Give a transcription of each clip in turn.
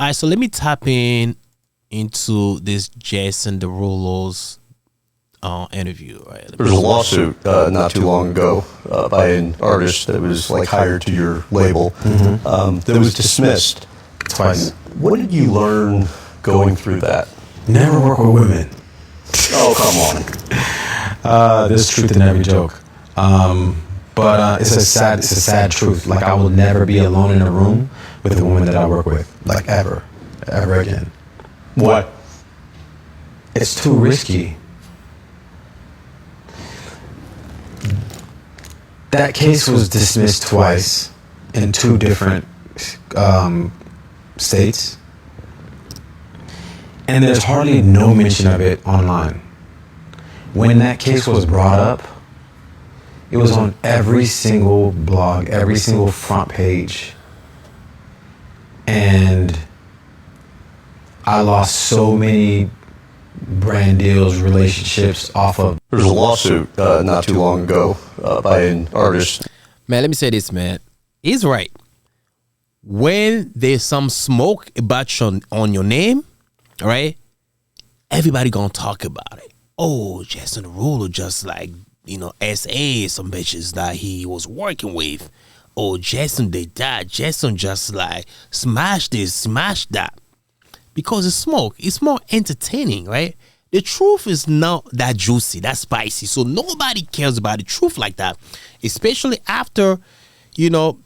All right, so let me tap in into this Jason Derulo's interview. Right, There was a lawsuit not too long ago by an artist that was like hired to your label that was dismissed Twice. What did you learn going through that? Never work with women. Oh, come on. There's truth in every joke. But it's a sad truth. Like, I will never be alone in a room with a woman that I work with. Like, ever again. What? It's too risky. That case was dismissed twice in two different states. And there's hardly no mention of it online. When that case was brought up, it was on every single blog, every single front page. And I lost so many brand deals, relationships off of. There was a lawsuit not too long ago by an artist. Man, let me say this, man. He's right. When there's some smoke about on your name, all right, everybody gonna talk about it. Oh, Jason Derulo just like, SA some bitches that he was working with. Oh, Jason did that. Jason just like smashed this, smashed that. Because it's smoke. It's more entertaining, right? The truth is not that juicy, that spicy. So nobody cares about the truth like that. Especially after, the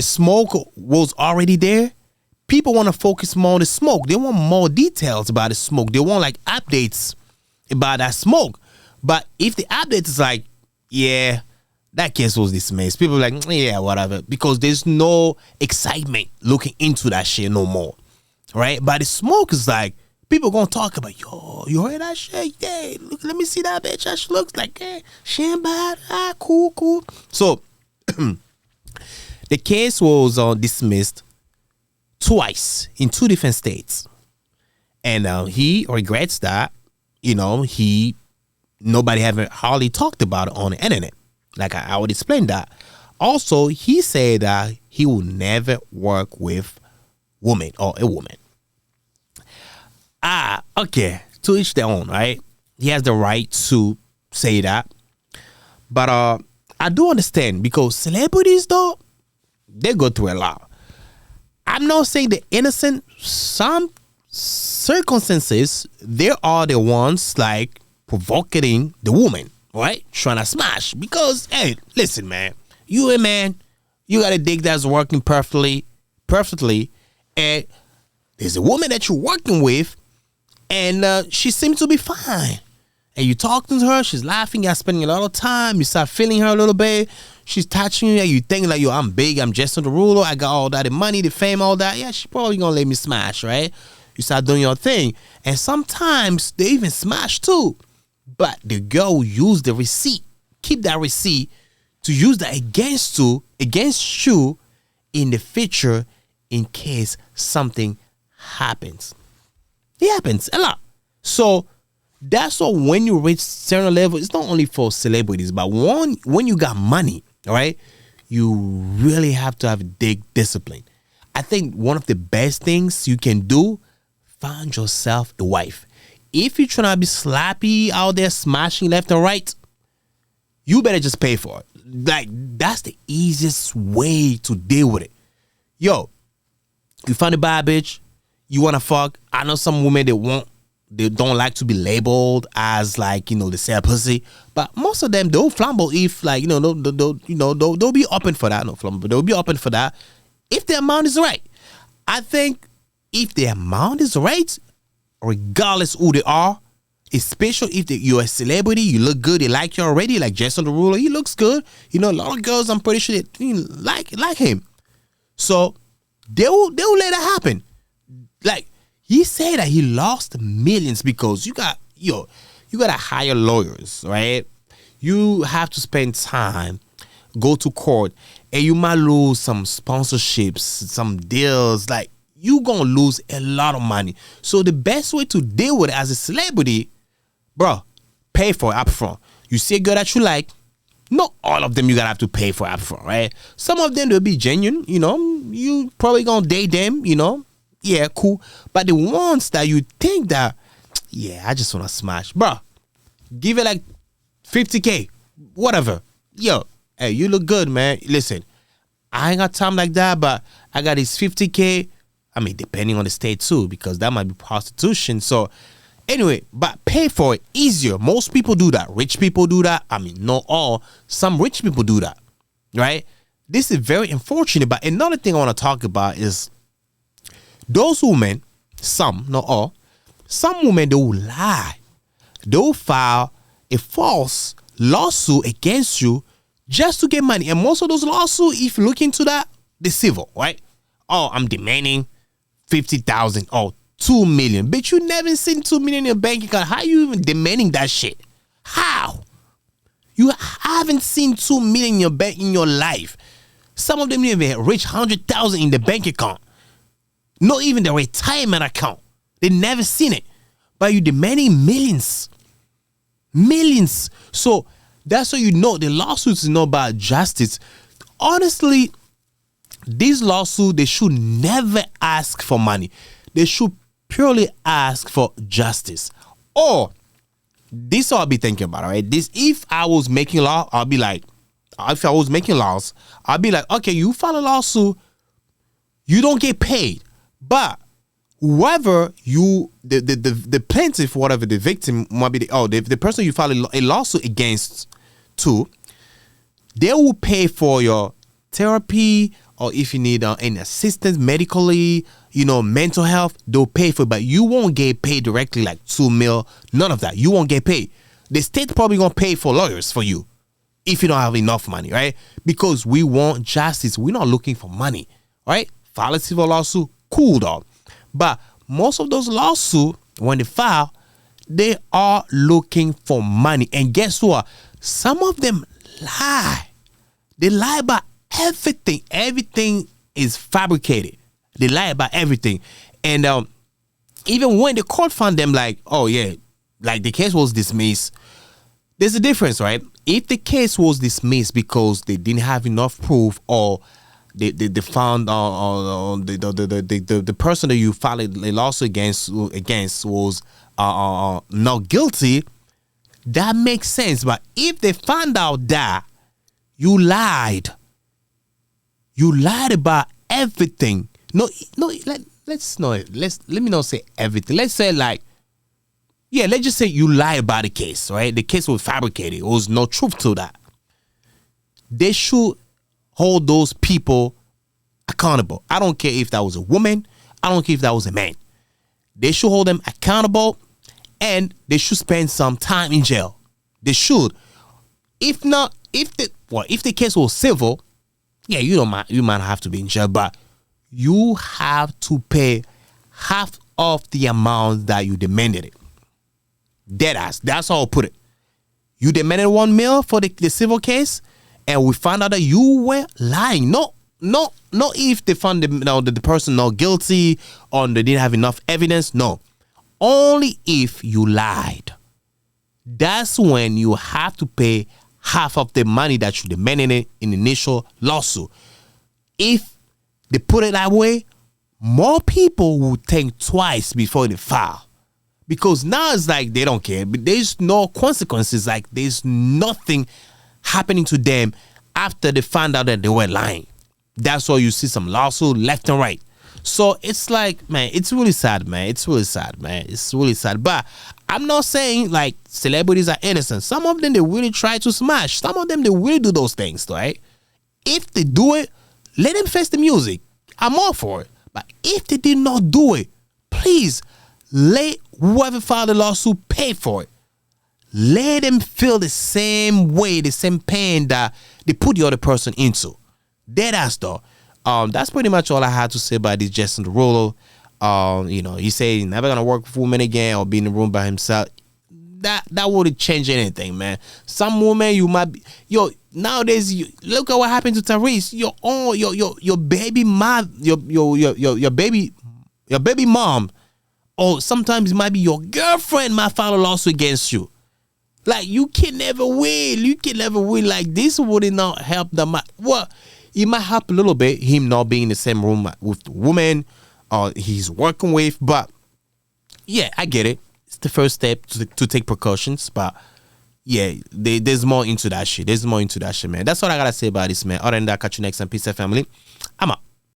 smoke was already there. People want to focus more on the smoke. They want more details about the smoke. They want like updates about that smoke. But if the update is like, yeah, that case was dismissed, people are like, yeah, whatever. Because there's no excitement looking into that shit no more. Right? But the smoke is like, people gonna talk about, yo, you heard that shit? Yeah, look, let me see that bitch. That she looks like, she ain't bad. Cool. So, the case was dismissed twice in two different states. And he regrets that, nobody haven't hardly talked about it on the internet. Like I would explain that. Also, he said that he will never work with woman or a woman. Okay. To each their own, right? He has the right to say that. But I do understand because celebrities, though, they go through a lot. I'm not saying the innocent. Some circumstances, they are the ones like provoking the woman, right? Trying to smash. Because, hey, listen, man. You a man. You got a dick that's working perfectly. And there's a woman that you're working with. And she seems to be fine. And you talking to her, she's laughing, you're spending a lot of time, you start feeling her a little bit, she's touching you, and you think like, yo, I'm big, I'm Jason Derulo, I got all that, the money, the fame, all that. Yeah, she probably gonna let me smash, right? You start doing your thing. And sometimes they even smash too. But the girl will use the receipt, keep that receipt to use that against you in the future in case something happens. It happens a lot. So that's why when you reach certain level, it's not only for celebrities, but when you got money, all right, you really have to have big discipline. I think one of the best things you can do, find yourself a wife. If you're trying to be sloppy out there, smashing left and right, you better just pay for it. Like, that's the easiest way to deal with it. Yo, you find a bad bitch, you wanna fuck. I know some women they don't like to be labeled as like, they sell pussy, but most of them they'll flambo if like, they'll be open for that. No flambo, but they'll be open for that if the amount is right. I think if the amount is right, regardless who they are, especially if you're a celebrity, you look good, they like you already, like Jason Derulo, he looks good. A lot of girls, I'm pretty sure they like him. So they will let that happen. Like, he said that he lost millions because you got to hire lawyers, right? You have to spend time, go to court, and you might lose some sponsorships, some deals. Like, you gonna lose a lot of money. So the best way to deal with it as a celebrity, bro, pay for it up front. You see a girl that you like, not all of them you gotta have to pay for up front, right? Some of them they'll be genuine, you probably gonna date them, yeah, cool. But the ones that you think that, yeah, I just want to smash, bro, give it like 50K, whatever. Yo, hey, you look good, man. Listen, I ain't got time like that, but I got this 50K. I mean, depending on the state too, because that might be prostitution. So anyway, but pay for it easier. Most people do that. Rich people do that. I mean, not all. Some rich people do that, right? This is very unfortunate. But another thing I want to talk about is those women, some, not all, some women, they will lie. They will file a false lawsuit against you just to get money. And most of those lawsuits, if you look into that, they're civil, right? Oh, I'm demanding 50,000 or 2 million. But you never seen 2 million in your bank account. How you even demanding that shit? How? You haven't seen 2 million in your bank in your life. Some of them even reach 100,000 in the bank account. Not even the retirement account. They never seen it. But you demanding millions. Millions. So that's how you know the lawsuits is not about justice. Honestly, these lawsuits, they should never ask for money. They should purely ask for justice. Or this I'll be thinking about, right? This, if I was making law, I'll be like, if I was making laws, I'll be like, okay, you file a lawsuit, you don't get paid. But whoever you, the plaintiff, whatever the victim might be, the person you file a lawsuit against to, they will pay for your therapy, or if you need any assistance medically, mental health, they'll pay for it. But you won't get paid directly like 2 mil, none of that. You won't get paid. The state probably gonna pay for lawyers for you if you don't have enough money, right? Because we want justice. We're not looking for money, right? File a civil lawsuit, cool, dog. But most of those lawsuits, when they file, they are looking for money. And guess what? Some of them lie. They lie about everything. Everything is fabricated. They lie about everything. And even when the court found them like, oh yeah, like the case was dismissed, there's a difference, right? If the case was dismissed because they didn't have enough proof, or they found the person that you filed a lawsuit against was not guilty, that makes sense. But if they found out that you lied about everything, let me not say everything. Let's say let's just say you lie about the case, right? The case was fabricated. There was no truth to that. They should hold those people accountable. I don't care if that was a woman. I don't care if that was a man. They should hold them accountable, and they should spend some time in jail. They should. If not, if the case was civil, yeah, you might have to be in jail, but you have to pay half of the amount that you demanded it. Deadass. That's how I'll put it. You demanded 1 mil for the civil case, and we found out that you were lying. No, if they found the person not guilty or they didn't have enough evidence. No, only if you lied. That's when you have to pay half of the money that you demanded in the initial lawsuit. If they put it that way, more people will think twice before they file. Because now it's like they don't care. But there's no consequences. Like there's nothing happening to them after they found out that they were lying. That's why you see some lawsuit left and right. So it's like, man, it's really sad, man. It's really sad, man. It's really sad. But I'm not saying like celebrities are innocent. Some of them, they really try to smash. Some of them, they really do those things, right? If they do it, let them face the music. I'm all for it. But if they did not do it, please let whoever filed the lawsuit pay for it. Let them feel the same way, the same pain that they put the other person into. Deadass though. That's pretty much all I had to say about this Jason Derulo. He said he's never gonna work with women again or be in the room by himself. That wouldn't change anything, man. Some woman you might be, nowadays look at what happened to Therese. Your baby mom, your baby mom, or sometimes it might be your girlfriend might file a lawsuit against you. Like you can never win. You can never win. Like this would not help the man. Well, it might help a little bit him not being in the same room with the woman, or he's working with. But yeah, I get it. It's the first step to take precautions. But yeah, there's more into that shit. There's more into that shit, man. That's all I gotta say about this, man. Other than that, catch you next time. Peace, family. I'm out.